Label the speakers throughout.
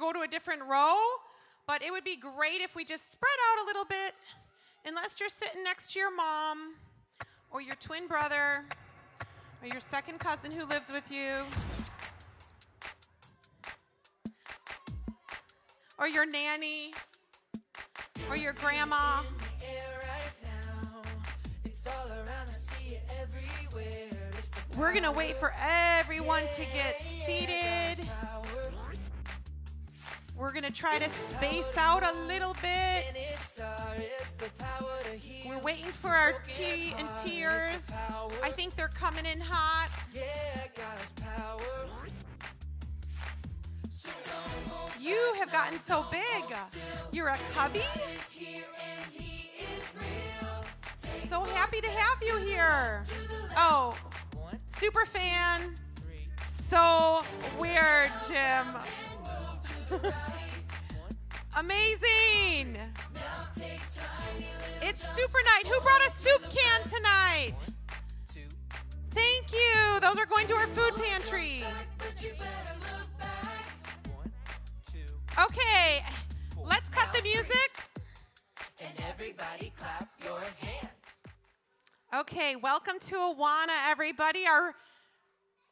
Speaker 1: go to a different row, but it would be great if we just spread out a little bit, unless you're sitting next to your mom or your twin brother or your second cousin who lives with you or your nanny or your grandma. We're going to wait for everyone to get seated. We're going to try to space out a little bit. We're waiting for our tea and tears. I think they're coming in hot. You have gotten so big. You're a cubby? So happy to have you here. Oh, super fan. So weird, Jim. Amazing. It's super night. Who brought a soup can tonight? Thank you. Those are going to our food pantry. Okay, let's cut the music.
Speaker 2: And everybody clap your hands.
Speaker 1: Okay, welcome to Awana, everybody.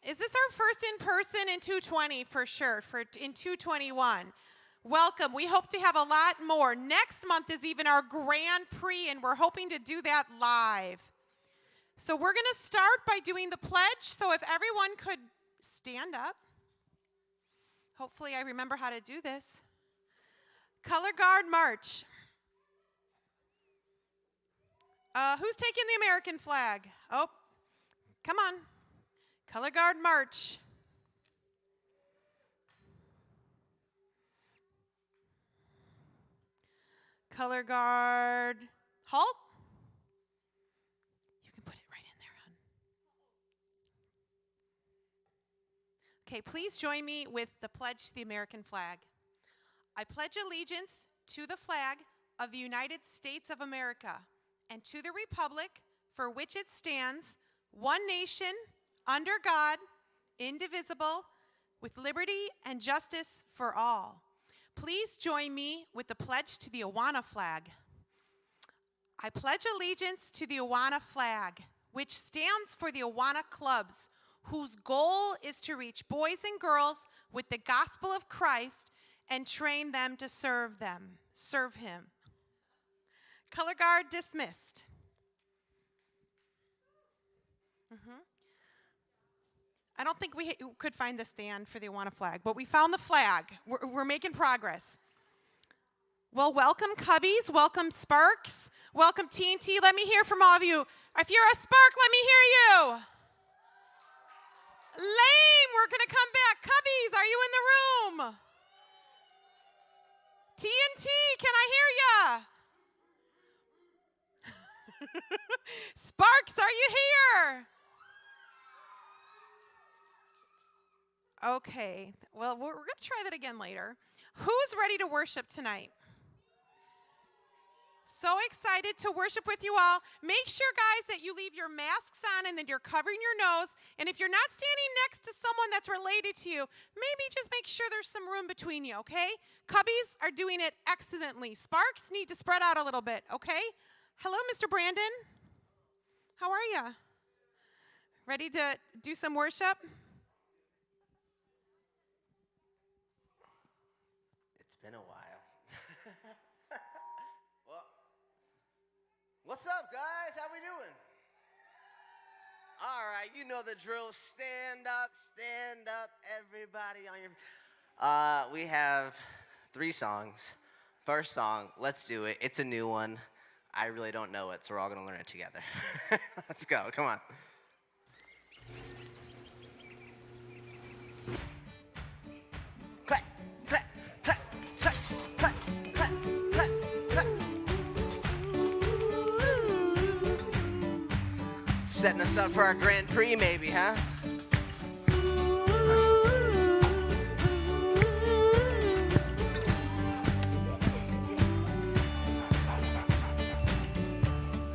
Speaker 1: Is this our first in person in 220 for sure, in 221? Welcome. We hope to have a lot more. Next month is even our Grand Prix, and we're hoping to do that live. So we're going to start by doing the pledge. So if everyone could stand up. Hopefully I remember how to do this. Color Guard March. Who's taking the American flag? Oh, come on. Color Guard March. Color Guard halt. You can put it right in there, hon. Okay, please join me with the pledge to the American flag. I pledge allegiance to the flag of the United States of America and to the republic for which it stands, one nation, under God, indivisible, with liberty and justice for all. Please join me with the pledge to the Awana flag. I pledge allegiance to the Awana flag, which stands for the Awana clubs, whose goal is to reach boys and girls with the gospel of Christ and train them to serve him. Color Guard dismissed. I don't think we could find the stand for the Awana flag, but we found the flag. We're making progress. Well, welcome Cubbies, welcome Sparks, welcome TNT. Let me hear from all of you. If you're a Spark, let me hear you. Lame, we're going to come back. Cubbies, are you in the room? TNT, can I hear ya? Sparks, are you here? Okay, well, we're going to try that again later. Who's ready to worship tonight? So excited to worship with you all. Make sure, guys, that you leave your masks on and that you're covering your nose. And if you're not standing next to someone that's related to you, maybe just make sure there's some room between you, okay? Cubbies are doing it excellently. Sparks need to spread out a little bit, okay? Hello, Mr. Brandon. How are you? Ready to do some worship?
Speaker 3: It's been a while. Well, what's up, guys? How we doing? All right, you know the drill. Stand up, everybody on your... We have 3 songs. First song, let's do it. It's a new one. I really don't know it, so we're all going to learn it together. Let's go. Come on. Clap, clap, clap, clap, clap, clap, clap, clap. Setting us up for our Grand Prix, maybe, huh?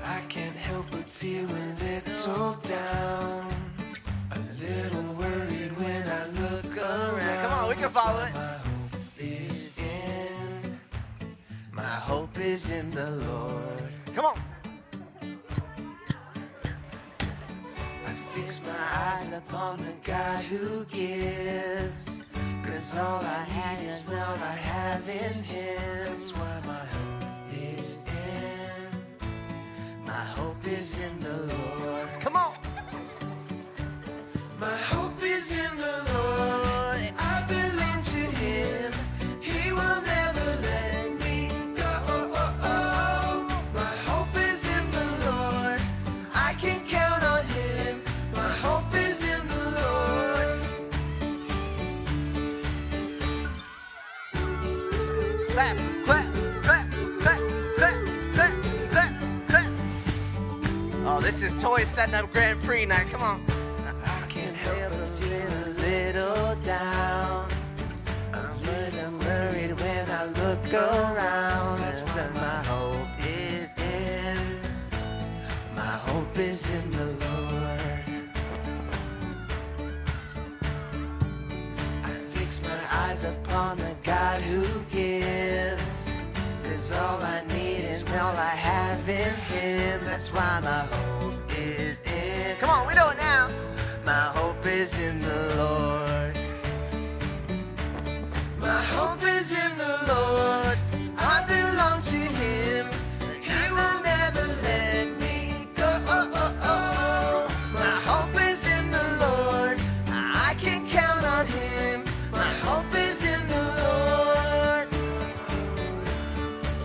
Speaker 4: I can't help but feel a little down, a little worried when I look around.
Speaker 3: Come on, we can follow it.
Speaker 4: My hope is is in the Lord.
Speaker 3: Come on.
Speaker 4: I fix my eyes upon the God who gives. 'Cause all I need is what I have in Him. That's why my hope is in. My hope is in the Lord.
Speaker 3: Come on.
Speaker 4: My hope is in the Lord. I belong to Him. He will never let me go. My hope is in the Lord. I can count on Him. My hope is in the Lord.
Speaker 3: Clap, clap, clap, clap, clap, clap, clap, clap. Oh, this is Toy setting up Grand Prix night. Come on.
Speaker 4: I can't help but feel a little down. I'm a little worried when I look around. That's when my hope is in. My hope is in the Lord. I fix my eyes upon the God who gives. 'Cause all I need is all I have in Him. That's why my hope is in. Come on, we know it now. My hope is in the Lord. My hope is in the Lord. I belong to Him. He will never let me go. My hope is in the Lord. I can count on Him. My hope is in the Lord.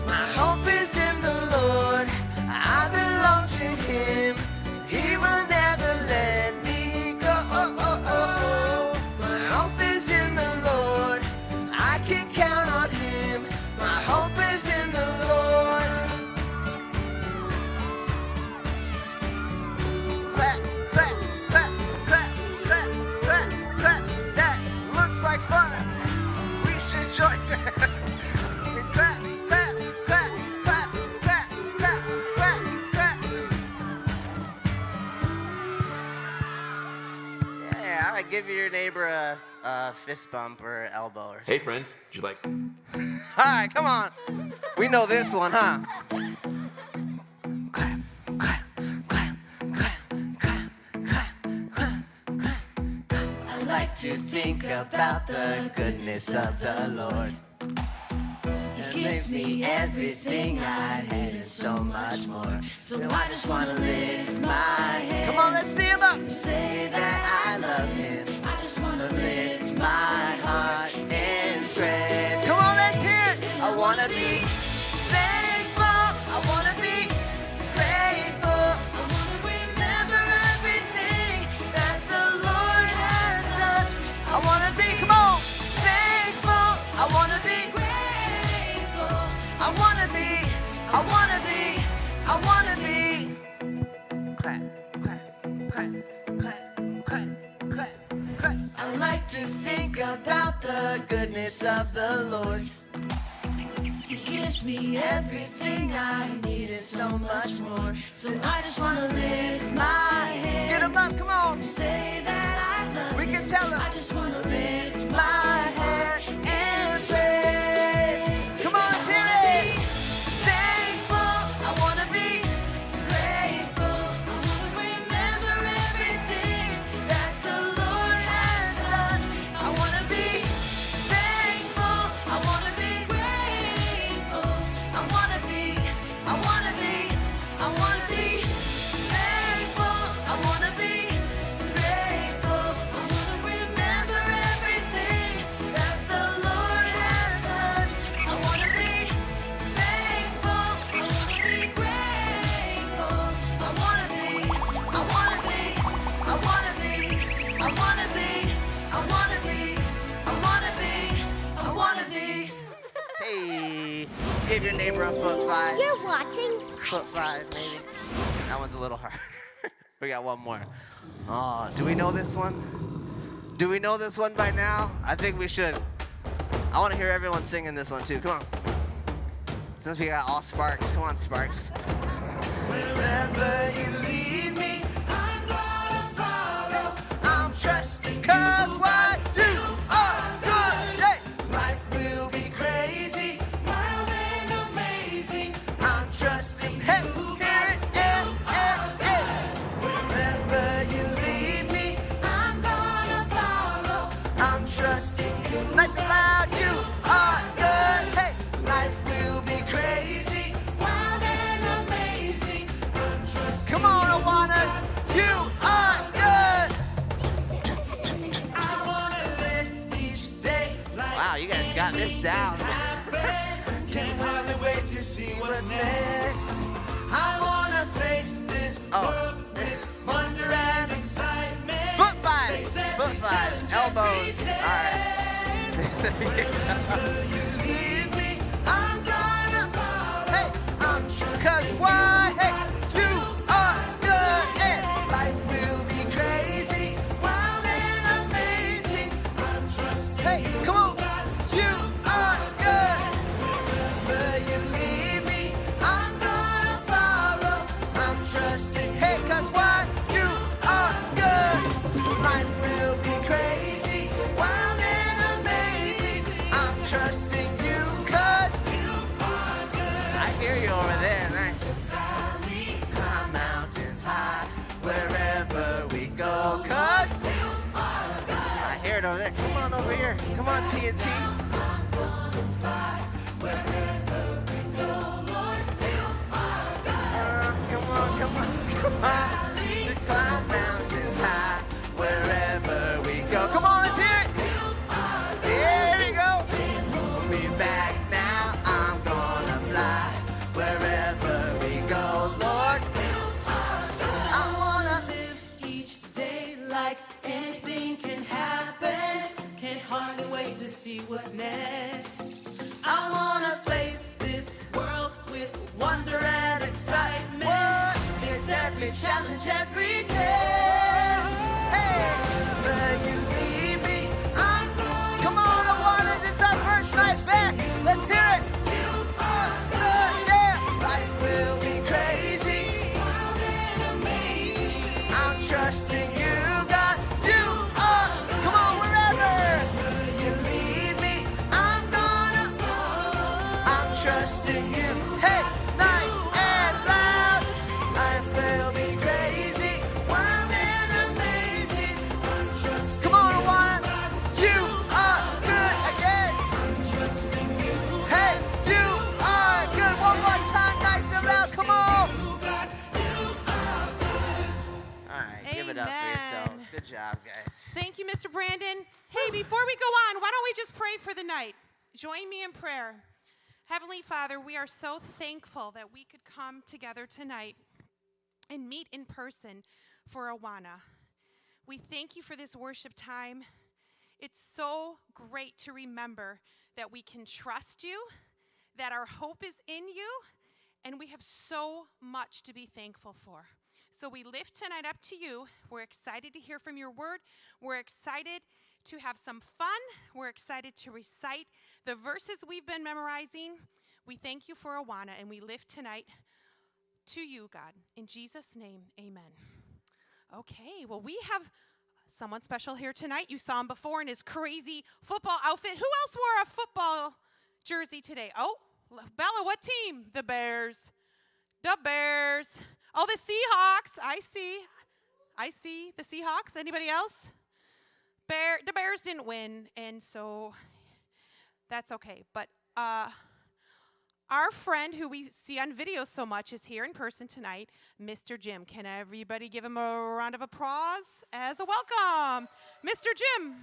Speaker 4: My hope is in the Lord. I belong to Him. He will never let me go. My hope is in the Lord. I can count on Him. My hope is in the Lord.
Speaker 3: Clap, clap, clap, clap, clap, clap, clap. That looks like fun. We should join. Clap, clap, clap, clap, clap, clap, clap, clap. Yeah, all right. Give your neighbor a fist bump or elbow or.
Speaker 5: Hey friends, would you like?
Speaker 3: All right, come on. We know this one, huh?
Speaker 4: I like to think about the goodness of the Lord. He gives me everything I need and so much more. So I just want to lift my hands.
Speaker 3: Come on, let's see him up.
Speaker 4: Say that I love Him. I just want to lift my heart in praise.
Speaker 3: Come on, let's hear it.
Speaker 4: I want to be thankful. I want to be grateful. I want to remember everything that the Lord has done. I want to be, come on, thankful. I want to be grateful. I want to be, I want to be, I want to be.
Speaker 3: Clap, clap, clap, clap, clap, clap, clap.
Speaker 4: I like to think about the goodness of the Lord. He gives me everything I need and so much more. So I just want to lift my hands.
Speaker 3: Get him up, come on.
Speaker 4: Say that I love
Speaker 3: We can tell him.
Speaker 4: I just want to lift my heart and praise.
Speaker 3: Come on, let's hear it.
Speaker 4: Thankful, I want to be grateful. I want to remember everything that the Lord has done. I want to be thankful. I want to be grateful. I want to be, I want to be, I want to be thankful. I want to be grateful. I want to remember everything that the Lord has done. I want to be thankful. I want to be grateful. I want to be, I want to be, I want to be, I want to be, I want to be, I want to be, I want to be.
Speaker 3: Hey, give your neighbor a foot five.
Speaker 6: You're watching.
Speaker 3: Foot five, maybe. That one's a little hard. We got one more. Oh, do we know this one? Do we know this one by now? I think we should. I want to hear everyone singing this one too. Come on. Since we got all Sparks, come on, Sparks.
Speaker 4: Wherever you lead me, I'm gonna follow. I'm trusting
Speaker 3: 'Cause what you are good. Hey.
Speaker 4: life will be crazy, wild and amazing.
Speaker 3: this down.
Speaker 4: Can't hardly wait to see what's next. I wanna face this world with wonder and excitement.
Speaker 3: Foot five,
Speaker 4: Face every
Speaker 3: foot five,
Speaker 4: challenge,
Speaker 3: elbows.
Speaker 4: every
Speaker 3: All right.
Speaker 4: Wherever you lead me, I'm gonna follow.
Speaker 3: Hey,
Speaker 4: I'm trusting
Speaker 3: 'cause why? Hey, you are good and
Speaker 4: life will be crazy, wild and amazing. I'm trusting
Speaker 3: hey,
Speaker 4: you.
Speaker 3: come on. You are good.
Speaker 4: Wherever you lead me, I'm gonna follow. I'm trusting
Speaker 3: Hey, 'cause why? You are good.
Speaker 4: life will be crazy, wild and amazing. I'm trusting you, 'cause
Speaker 3: I hear you over there. Nice.
Speaker 4: valley, climb mountains high, wherever we go, 'cause
Speaker 3: I hear it over there. Come on over here. Come on, TNT. Come on, come on, come on.
Speaker 4: we climb mountains high, wherever we go.
Speaker 3: Come on, let's hear it. Here we go.
Speaker 4: Hold me back now, I'm gonna fly, wherever we go, Lord. I wanna live each day like anything can happen. Can't hardly wait to see what's next. I wanna face this world with wonder and excitement. Face every challenge every day.
Speaker 3: Hey,
Speaker 4: Where you lead me, I'm gonna
Speaker 3: come on, Awana. This is our first night back. Let's hear it. Yeah.
Speaker 4: Life will be crazy, wild and amazing. I'm trusting you, God.
Speaker 3: You are. Come on, wherever.
Speaker 4: Where you lead me, I'm gonna follow. I'm trusting you.
Speaker 3: Hey, nice and loud.
Speaker 4: Life will be crazy, wild and amazing. I'm trusting
Speaker 3: Come on, Awana. You are good again.
Speaker 4: I'm trusting you.
Speaker 3: Hey, you are good. One more time, nice and loud. Come on. All right, give it up for
Speaker 1: Amen.
Speaker 3: yourselves. Good job, guys.
Speaker 1: Thank you, Mr. Brandon. Hey, before we go on, why don't we just pray for the night? Join me in prayer. Heavenly Father, we are so thankful that we could come together tonight and meet in person for Awana. We thank you for this worship time. It's so great to remember that we can trust you, that our hope is in you, and we have so much to be thankful for. So we lift tonight up to you. We're excited to hear from your word. We're excited to have some fun. We're excited to recite the verses we've been memorizing. We thank you for Awana, and we lift tonight to you, God. In Jesus' name, amen. Okay, well, we have someone special here tonight. You saw him before in his crazy football outfit. Who else wore a football jersey today? Oh, Bella, what team? The Bears. The Bears. Oh, the Seahawks. I see the Seahawks. Anybody else? The Bears didn't win, and so that's okay. But our friend who we see on video so much is here in person tonight, Mr. Jim. Can everybody give him a round of applause as a welcome? Mr. Jim.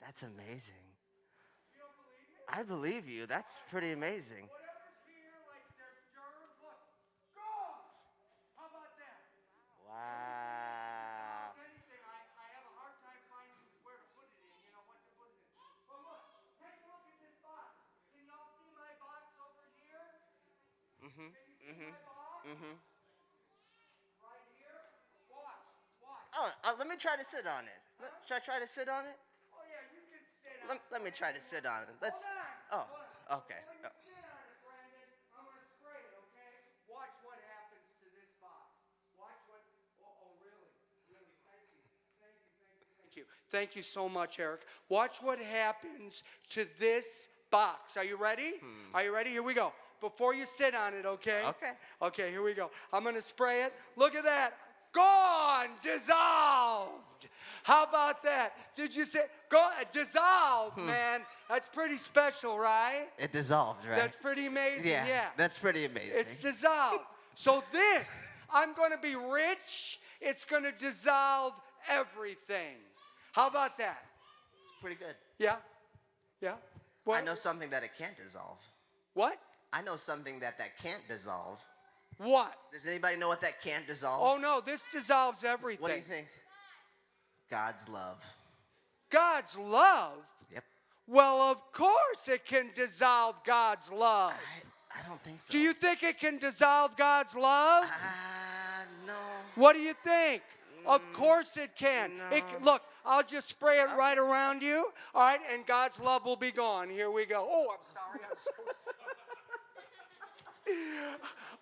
Speaker 3: That's amazing. I believe you. That's pretty amazing.
Speaker 5: Whatever's here, like there's germs, look, gone. How about that?
Speaker 3: Wow.
Speaker 5: If anything, I have a hard time finding where to put it in, you know, what to put it in. But look, take a look at this box. Can y'all see my box over here? Can you see my box? Right here? Watch.
Speaker 3: Let me try to sit on it. Should I try to sit on it?
Speaker 5: Oh yeah, you can sit on it.
Speaker 3: Let me try to sit on it. Let's.
Speaker 5: Hold
Speaker 3: Oh,
Speaker 5: on.
Speaker 3: okay.
Speaker 5: When you sit on it, Brandon, I'm gonna spray it, okay? Watch what happens to this box. Watch what. Oh, really? Really? Thank you. Thank you so much, Eric. Watch what happens to this box. Are you ready? Are you ready? Here we go. Before you sit on it, okay?
Speaker 3: Okay.
Speaker 5: Okay, here we go. I'm gonna spray it. Look at that. Gone, dissolved. How about that? Did you say dissolved, man? That's pretty special, right?
Speaker 3: It dissolved, right?
Speaker 5: That's pretty amazing. Yeah.
Speaker 3: That's pretty amazing.
Speaker 5: It's dissolved. So this, I'm going to be rich. It's going to dissolve everything. How about that?
Speaker 3: It's pretty good.
Speaker 5: Yeah? Yeah? What?
Speaker 3: I know something that it can't dissolve.
Speaker 5: What?
Speaker 3: I know something that can't dissolve.
Speaker 5: What?
Speaker 3: Does anybody know what that can't dissolve?
Speaker 5: Oh, no, this dissolves everything.
Speaker 3: What do you think? God's love.
Speaker 5: God's love?
Speaker 3: Yep.
Speaker 5: Well, of course it can dissolve God's love.
Speaker 3: I don't think so.
Speaker 5: Do you think it can dissolve God's love?
Speaker 3: No.
Speaker 5: What do you think? Of course it can.
Speaker 3: No.
Speaker 5: Look, I'll just spray it right around you, all right, and God's love will be gone. Here we go. Oh, I'm sorry. I'm so sorry.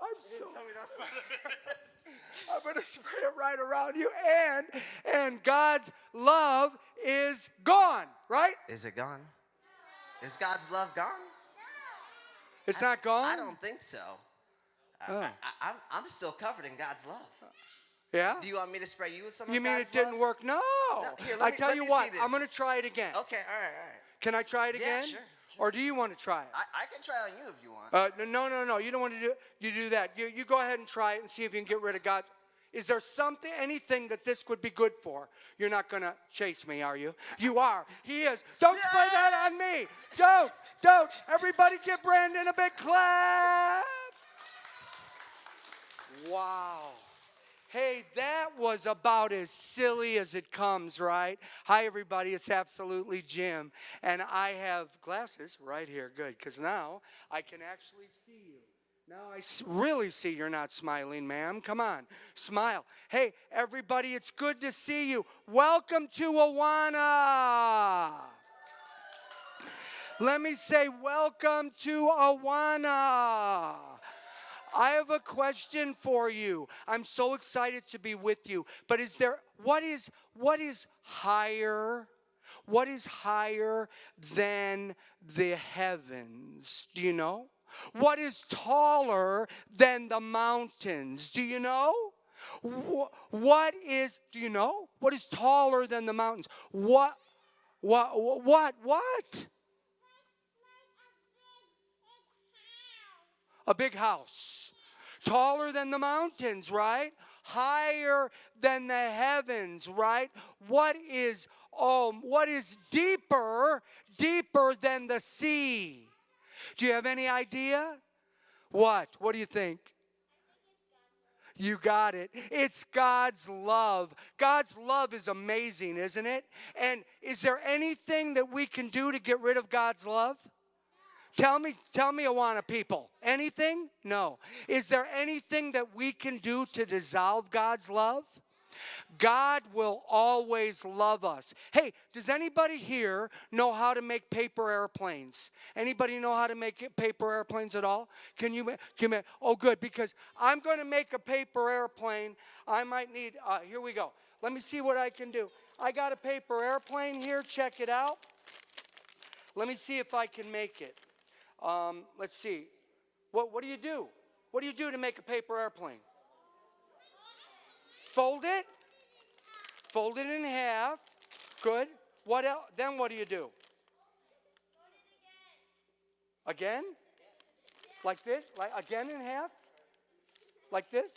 Speaker 5: I'm so I'm going to spray it right around you, and God's love is gone, right?
Speaker 3: Is it gone? Is God's love gone?
Speaker 5: It's not gone?
Speaker 3: I don't think so. I'm still covered in God's love.
Speaker 5: Yeah?
Speaker 3: Do you want me to spray you with some of
Speaker 5: You mean
Speaker 3: God's
Speaker 5: it didn't
Speaker 3: love?
Speaker 5: work? No.
Speaker 3: Here,
Speaker 5: I
Speaker 3: let
Speaker 5: tell
Speaker 3: me
Speaker 5: you
Speaker 3: see
Speaker 5: what,
Speaker 3: this.
Speaker 5: I'm going to try it again.
Speaker 3: Okay, all right.
Speaker 5: Can I try it
Speaker 3: Yeah,
Speaker 5: again?
Speaker 3: sure.
Speaker 5: Or do you want to try it?
Speaker 3: I can try on you if you want.
Speaker 5: No. You don't want to do it. You do that. You go ahead and try it and see if you can get rid of God. Is there anything that this would be good for? You're not going to chase me, are you? You are. He is. Don't spray that on me. Don't. Everybody give Brandon a big clap. Wow. Hey, that was about as silly as it comes, right? Hi, everybody. It's absolutely Jim. And I have glasses right here. Good, because now I can actually see you. Now I really see you're not smiling, ma'am. Come on, smile. Hey, everybody, it's good to see you. Welcome to Awana. Let me say welcome to Awana. I have a question for you. I'm so excited to be with you. But what is higher? What is higher than the heavens? Do you know? What is taller than the mountains? Do you know? Do you know? What is taller than the mountains? What? A big house. Taller than the mountains, right? Higher than the heavens, right? What is deeper than the sea? Do you have any idea? What? What do you think? You got it. It's God's love. God's love is amazing, isn't it? And is there anything that we can do to get rid of God's love? Tell me, Awana people. Anything? No. Is there anything that we can do to dissolve God's love? God will always love us. Hey, does anybody here know how to make paper airplanes? Anybody know how to make paper airplanes at all? Can you make? Oh, good, because I'm going to make a paper airplane. I might need, here we go. Let me see what I can do. I got a paper airplane here. Check it out. Let me see if I can make it. Let's see. What do you do? What do you do to make a paper airplane? Fold it. Fold it in half. Good. What else? Then what do you do? Again? Like this? Like again in half? Like this?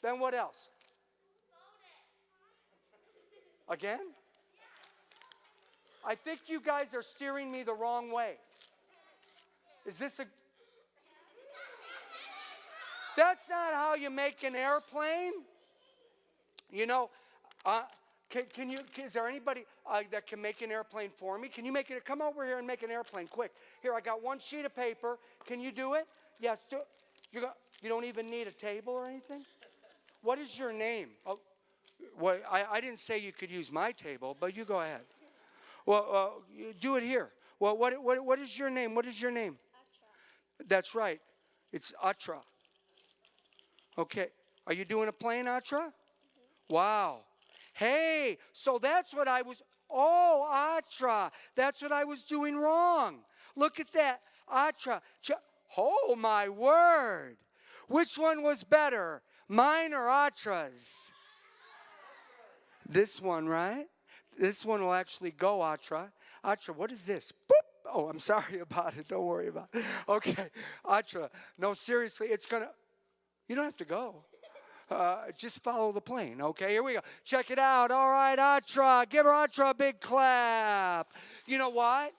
Speaker 5: Then what else? Again? I think you guys are steering me the wrong way. Is this a... That's not how you make an airplane. You know, can you? Is there anybody that can make an airplane for me? Can you make it? Come over here and make an airplane quick. Here, I got one sheet of paper. Can you do it? Yes. Do it. You don't even need a table or anything. What is your name? Oh, well, I didn't say you could use my table, but you go ahead. Well, do it here. Well, what is your name? What is your name? Atra. That's right. It's Atra. Okay. Are you doing a plane, Atra? Mm-hmm. Wow. Hey, so that's what I was... Oh, Atra. That's what I was doing wrong. Look at that. Atra. Oh, my word. Which one was better? Mine or Atra's? This one, right? This one will actually go, Atra. Atra, what is this? Boop. Oh, I'm sorry about it. Don't worry about it. Okay, Atra. No, seriously, it's going to... You don't have to go. Just follow the plane. Okay, here we go. Check it out. All right, Atra. Give her Atra a big clap. You know what?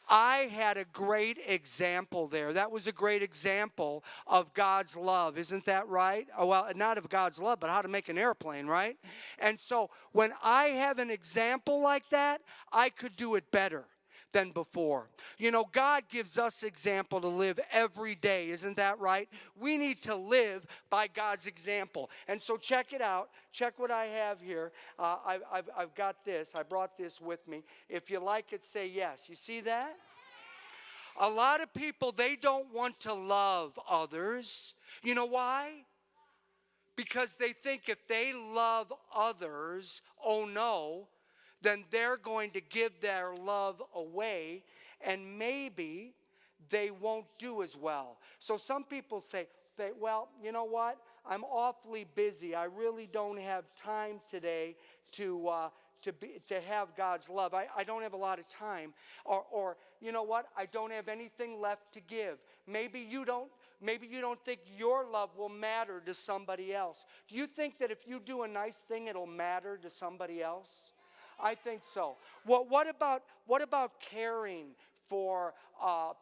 Speaker 5: I had a great example there. That was a great example of God's love. Isn't that right? Oh, well, not of God's love, but how to make an airplane, right? And so when I have an example like that, I could do it better than before. You know, God gives us example to live every day. Isn't that right? We need to live by God's example. And so check it out. Check what I have here. I've got this. I brought this with me. If you like it, say yes. You see that? A lot of people, they don't want to love others. You know why? Because they think if they love others, oh no, then they're going to give their love away, and maybe they won't do as well. So some people say, well, you know what? I'm awfully busy. I really don't have time today to have God's love. I don't have a lot of time. Or you know what? I don't have anything left to give. Maybe you don't think your love will matter to somebody else. Do you think that if you do a nice thing, it'll matter to somebody else? I think so. Well, what about caring for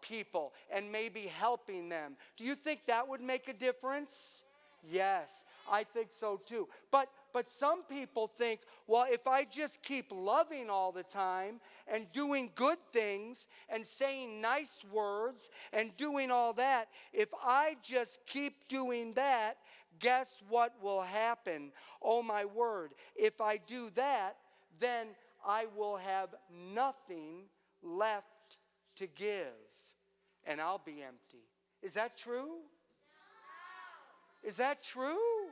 Speaker 5: people and maybe helping them? Do you think that would make a difference? Yes, I think so too. But some people think, well, if I just keep loving all the time and doing good things and saying nice words and doing all that, if I just keep doing that, guess what will happen? Oh, my word. If I do that, then I will have nothing left to give, and I'll be empty. Is that true? No. Is that true?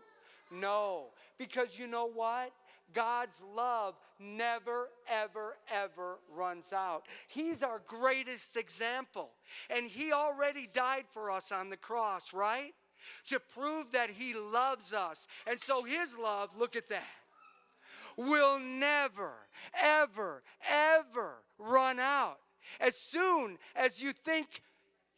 Speaker 5: No, because you know what? God's love never, ever, ever runs out. He's our greatest example, and He already died for us on the cross, right? To prove that He loves us. And so His love, look at that, will never, ever, ever run out. As soon as you think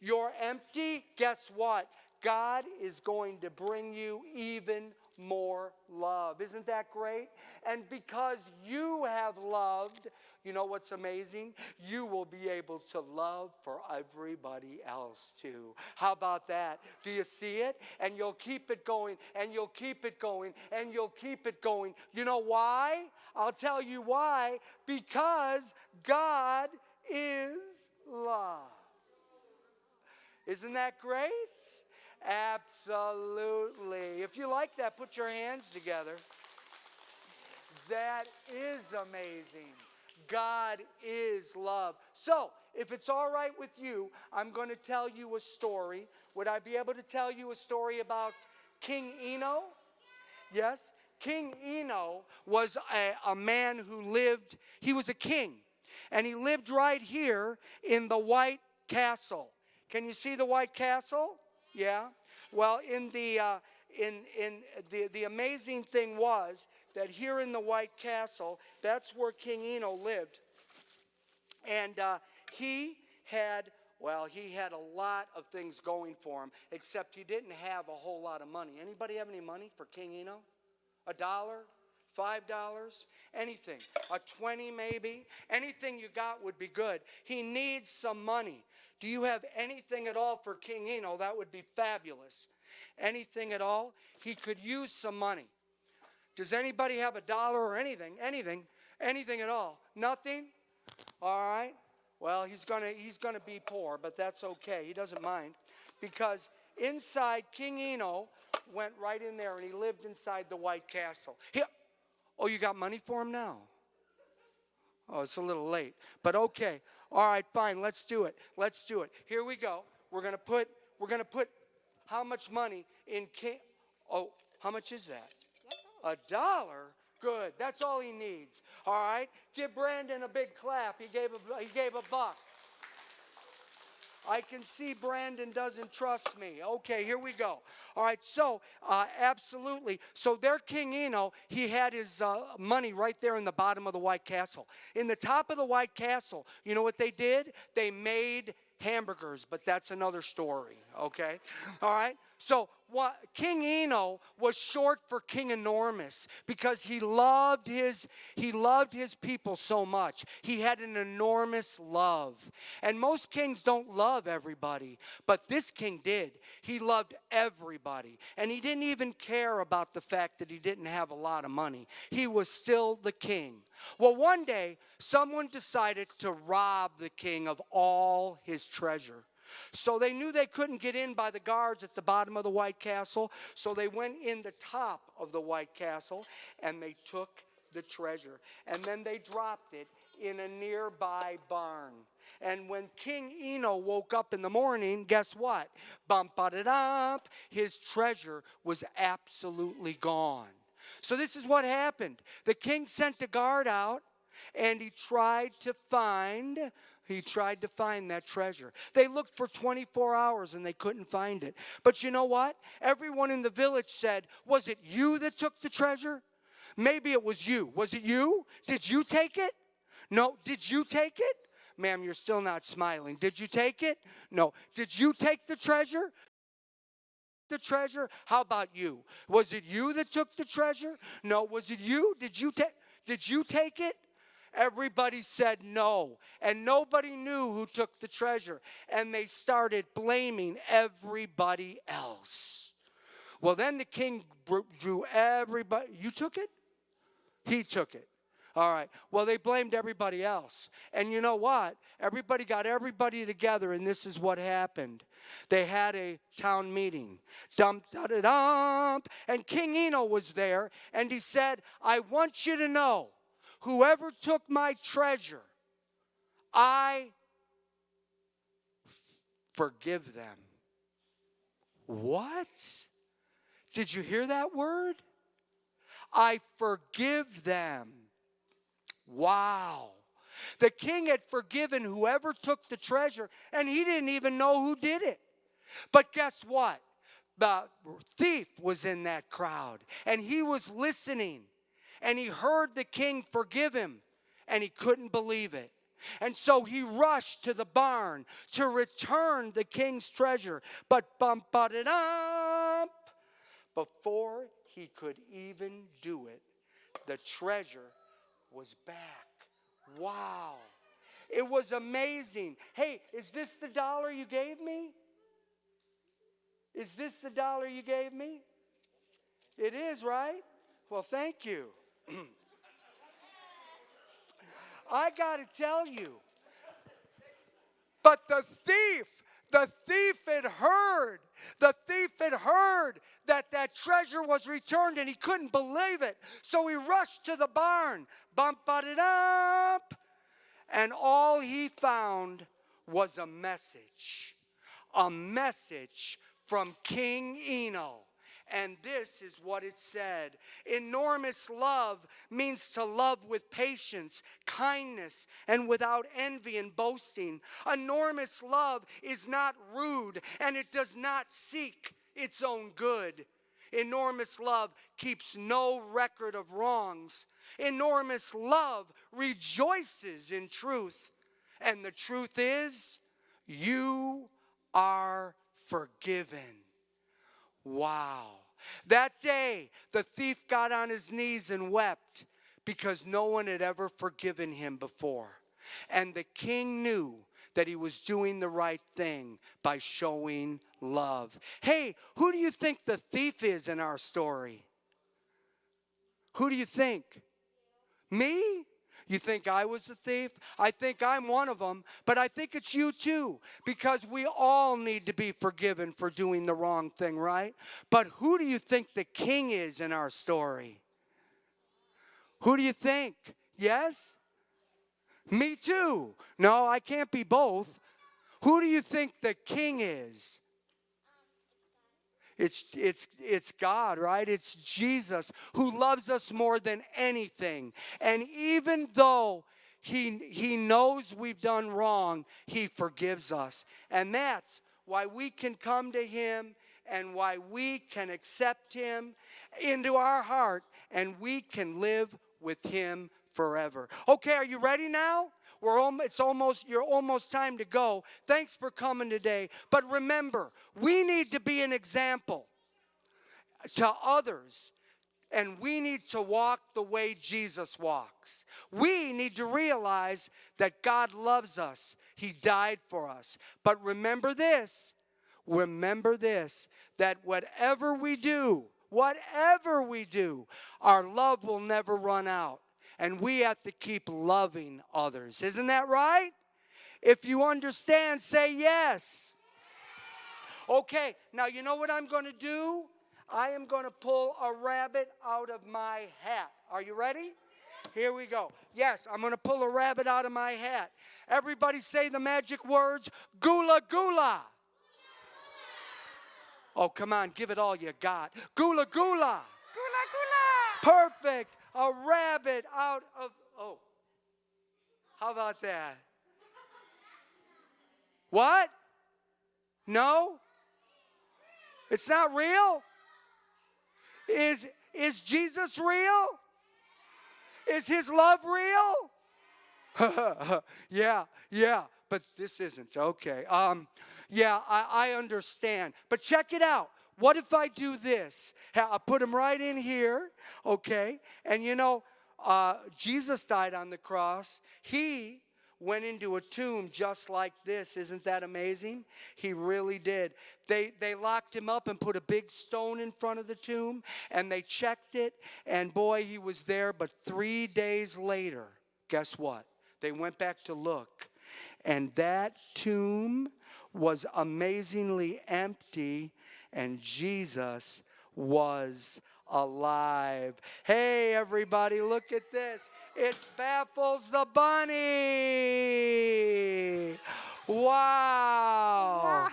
Speaker 5: you're empty, guess what? God is going to bring you even more love. Isn't that great? And because you have loved, you know what's amazing? You will be able to love for everybody else too. How about that? Do you see it? And you'll keep it going, and you'll keep it going, and you'll keep it going. You know why? I'll tell you why. Because God is love. Isn't that great? Absolutely. If you like that, put your hands together. That is amazing. God is love. So, if it's all right with you, I'm going to tell you a story. Would I be able to tell you a story about King Eno? Yes? King Eno was a man who lived, he was a king. And he lived right here in the White Castle. Can you see the White Castle? Yeah. Well, the amazing thing was that here in the White Castle, that's where King Eno lived. And he had a lot of things going for him, except he didn't have a whole lot of money. Anybody have any money for King Eno? $1? $5, anything. A 20 maybe. Anything you got would be good. He needs some money. Do you have anything at all for King Eno? That would be fabulous. Anything at all? He could use some money. Does anybody have $1 or anything? Anything at all? Nothing? All right. Well, he's gonna be poor, but that's okay. He doesn't mind, because inside, King Eno went right in there, and he lived inside the White Castle. Oh, you got money for him now? Oh, it's a little late, but okay. All right, fine. Let's do it. Here we go. We're gonna put how much money in King? Oh, how much is that? $1? Good. That's all he needs. All right. Give Brandon a big clap. He gave a buck. I can see Brandon doesn't trust me. Okay, here we go. All right, so absolutely. So there, King Eno, he had his money right there in the bottom of the White Castle. In the top of the White Castle, you know what they did? They made hamburgers, but that's another story, okay? All right, so King Eno was short for King Enormous, because he loved his people so much. He had an enormous love. And most kings don't love everybody, but this king did. He loved everybody, and he didn't even care about the fact that he didn't have a lot of money. He was still the king. Well, one day, someone decided to rob the king of all his treasure. So they knew they couldn't get in by the guards at the bottom of the White Castle. So they went in the top of the White Castle, and they took the treasure. And then they dropped it in a nearby barn. And when King Eno woke up in the morning, guess what? Bump-a-da-dump, his treasure was absolutely gone. So this is what happened. The king sent a guard out, and he tried to find that treasure. They looked for 24 hours, and they couldn't find it. But you know what? Everyone in the village said, "Was it you that took the treasure? Maybe it was you. Was it you? Did you take it? No. Did you take it? Ma'am, you're still not smiling. Did you take it? No. Did you take the treasure? The treasure? How about you? Was it you that took the treasure? No. Was it you? Did you take it? Everybody said no, and nobody knew who took the treasure, and they started blaming everybody else. Well, then the king drew everybody. You took it? He took it. All right. Well, they blamed everybody else. And you know what? Everybody got everybody together, and this is what happened. They had a town meeting. Dump-da-da-dump. And King Eno was there, and he said, "I want you to know, whoever took my treasure, I forgive them." What? Did you hear that word? I forgive them. Wow. The king had forgiven whoever took the treasure, and he didn't even know who did it. But guess what? The thief was in that crowd, and he was listening, and he heard the king forgive him, and he couldn't believe it. And so he rushed to the barn to return the king's treasure. But bump-a-da-dump, before he could even do it, the treasure was back. Wow. It was amazing. Hey, is this the $1 you gave me? Is this the $1 you gave me? It is, right? Well, thank you. I got to tell you. But the thief had heard. The thief had heard that treasure was returned, and he couldn't believe it. So he rushed to the barn. Bump-a-da-dump. And all he found was a message. A message from King Eno. And this is what it said. Enormous love means to love with patience, kindness, and without envy and boasting. Enormous love is not rude, and it does not seek its own good. Enormous love keeps no record of wrongs. Enormous love rejoices in truth. And the truth is, you are forgiven. Wow. That day, the thief got on his knees and wept because no one had ever forgiven him before. And the king knew that he was doing the right thing by showing love. Hey, who do you think the thief is in our story? Who do you think? Me? You think I was the thief? I think I'm one of them, but I think it's you too, because we all need to be forgiven for doing the wrong thing, right? But who do you think the king is in our story? Who do you think? Yes? Me too. No, I can't be both. Who do you think the king is? It's God, right? It's Jesus who loves us more than anything. And even though he knows we've done wrong, he forgives us. And that's why we can come to him and why we can accept him into our heart and we can live with him forever. Okay, are you ready now? You're almost time to go. Thanks for coming today. But remember, we need to be an example to others, and we need to walk the way Jesus walks. We need to realize that God loves us. He died for us. But remember this, that whatever we do, our love will never run out. And we have to keep loving others. Isn't that right? If you understand, say yes. Okay, now you know what I'm going to do? I am going to pull a rabbit out of my hat. Are you ready? Here we go. Yes, I'm going to pull a rabbit out of my hat. Everybody say the magic words, gula gula. Oh, come on, give it all you got. Gula gula. Perfect. A rabbit out of, how about that? What? No? It's not real? Is Jesus real? Is his love real? Yeah, but this isn't. Okay. I understand. But check it out. What if I do this? I put him right in here, okay? And you know, Jesus died on the cross. He went into a tomb just like this. Isn't that amazing? He really did. They locked him up and put a big stone in front of the tomb, and they checked it, and boy, he was there. But 3 days later, guess what? They went back to look, and that tomb was amazingly empty, and Jesus was alive. Hey, everybody, look at this. It's Baffles the Bunny. Wow.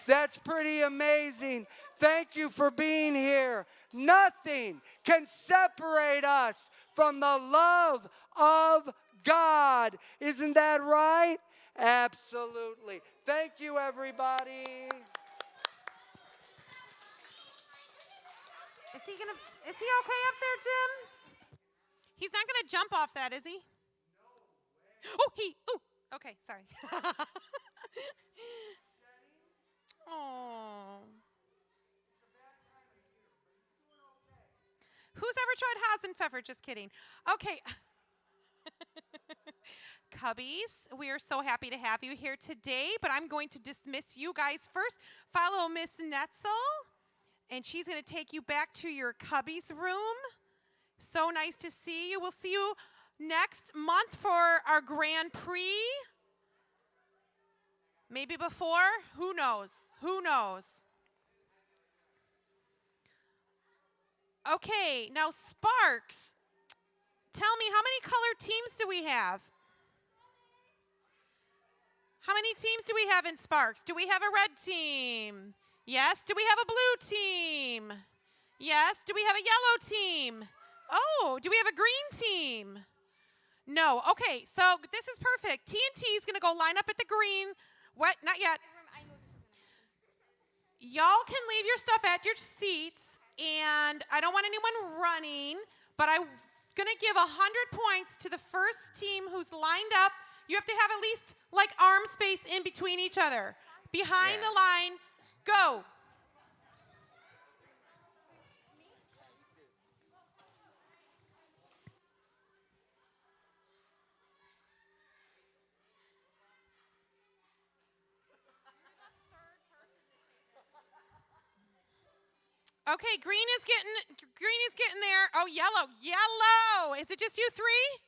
Speaker 5: That's pretty amazing. Thank you for being here. Nothing can separate us from the love of God. Isn't that right? Absolutely. Thank you, everybody.
Speaker 1: Is he okay up there, Jim? He's not gonna jump off that, is he? No way. Okay, sorry. Oh. Who's ever tried Hasenpfeffer? Just kidding. Okay. Cubbies, we are so happy to have you here today, but I'm going to dismiss you guys first. Follow Miss Netzel, and she's going to take you back to your Cubbies room. So nice to see you. We'll see you next month for our Grand Prix. Maybe before. Who knows? Who knows? Okay, now Sparks, tell me, how many colored teams do we have? How many teams do we have in Sparks? Do we have a red team? Yes. Do we have a blue team? Yes. Do we have a yellow team? Oh, do we have a green team? No. Okay, so this is perfect. TNT is going to go line up at the green. What? Not yet. Y'all can leave your stuff at your seats, and I don't want anyone running, but I'm going to give 100 points to the first team who's lined up. You have to have at least like arm space in between each other. Behind the line, go. Okay, green is getting there. Oh, yellow. Is it just you three?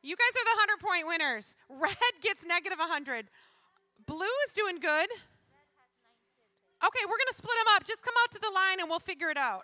Speaker 1: You guys are the 100-point winners. Red gets negative 100. Blue is doing good. Okay, we're going to split them up. Just come out to the line and we'll figure it out.